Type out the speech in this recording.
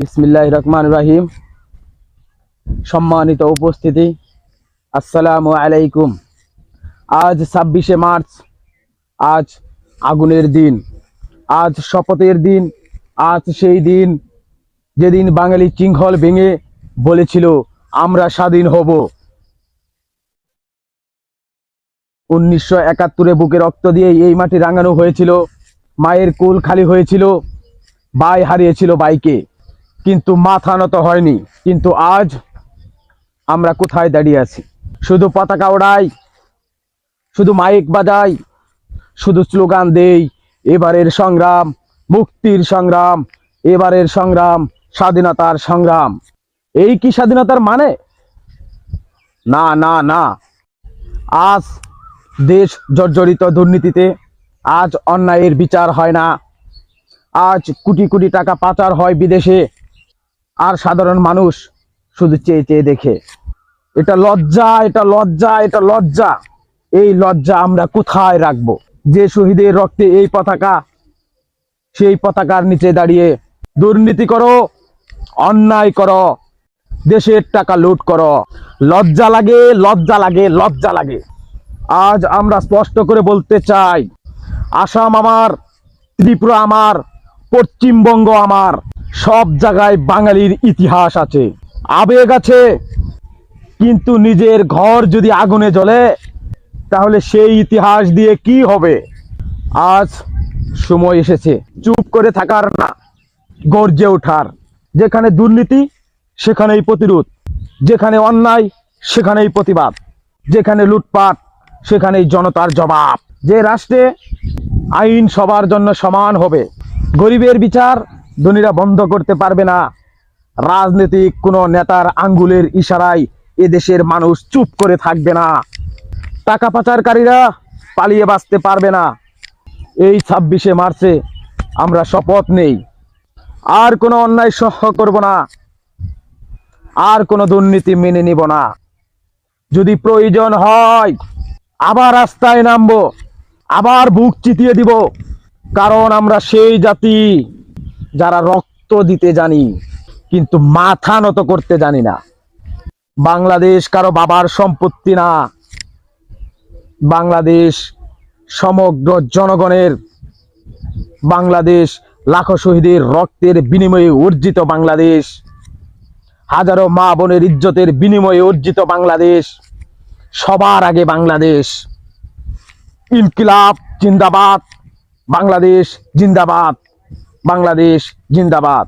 বিসমিল্লাহির রহমানির রহিম। সম্মানিত উপস্থিতি, আসসালামু আলাইকুম। আজ 26শে মার্চ, আজ আগুনের দিন, আজ শপথের দিন, আজ সেই দিন যেদিন বাঙালি শৃঙ্খল ভেঙে বলেছিল আমরা স্বাধীন হব। 1971-এ বুকে রক্ত দিয়ে এই মাটি রাঙানো হয়েছিল, মায়ের কোল খালি হয়েছিল, ভাই হারিয়েছিল ভাইকে, কিন্তু মাথা নত হয়নি। কিন্তু আজ আমরা কোথায় দাঁড়িয়ে আছি? শুধু পতাকা ওড়াই, শুধু মাইক বাজাই, শুধু স্লোগান দেই এবারের সংগ্রাম মুক্তির সংগ্রাম, এবারের সংগ্রাম স্বাধীনতার সংগ্রাম। এই কি স্বাধীনতার মানে? না না না। আজ দেশ জর্জরিত দুর্নীতিতে, আজ অন্যায়ের বিচার হয় না, আজ কোটি কোটি টাকা পাচার হয় বিদেশে, আর সাধারণ মানুষ শুধু চেয়ে চেয়ে দেখে। এটা লজ্জা, এটা লজ্জা, এটা লজ্জা। এই লজ্জা আমরা কোথায় রাখবো? যে শহীদের রক্তে এই পতাকা, সেই পতাকার নিচে দাঁড়িয়ে দুর্নীতি করো, অন্যায় করো, দেশের টাকা লুট করো। লজ্জা লাগে, লজ্জা লাগে, লজ্জা লাগে। আজ আমরা স্পষ্ট করে বলতে চাই, আসাম আমার, ত্রিপুরা আমার, পশ্চিমবঙ্গ আমার, সব জায়গায় বাঙালির ইতিহাস আছে, আবেগ আছে। কিন্তু নিজের ঘর যদি আগুনে জ্বলে, তাহলে সেই ইতিহাস দিয়ে কি হবে? আজ সময় এসেছে চুপ করে থাকার না, গর্জে ওঠার। যেখানে দুর্নীতি সেখানেই প্রতিরোধ, যেখানে অন্যায় সেখানেই প্রতিবাদ, যেখানে লুটপাট সেখানেই জনতার জবাব। যে রাষ্ট্রে আইন সবার জন্য সমান হবে, গরিবের বিচার ধনীরা বন্ধ করতে পারবে না, রাজনৈতিক কোনো নেতার আঙ্গুলের ইশারায় এদেশের মানুষ চুপ করে থাকবে না, টাকা পাচারকারীরা পালিয়ে বাঁচতে পারবে না। এই 26শে মার্চে আমরা শপথ নেই, আর কোনো অন্যায় সহ্য করব না, আর কোনো দুর্নীতি মেনে নিব না। যদি প্রয়োজন হয় আবার রাস্তায় নামবো, আবার বুক চিতিয়ে দিব, কারণ আমরা সেই জাতি যারা রক্ত দিতে জানি কিন্তু মাথা নত করতে জানি না। বাংলাদেশ কারো বাবার সম্পত্তি না, বাংলাদেশ সমগ্র জনগণের, বাংলাদেশ লাখো শহীদের রক্তের বিনিময়ে অর্জিত বাংলাদেশ, হাজারো মা বোনের ইজ্জতের বিনিময়ে অর্জিত বাংলাদেশ। সবার আগে বাংলাদেশ। ইনকিলাব জিন্দাবাদ, বাংলাদেশ জিন্দাবাদ, বাংলাদেশ জিন্দাবাদ।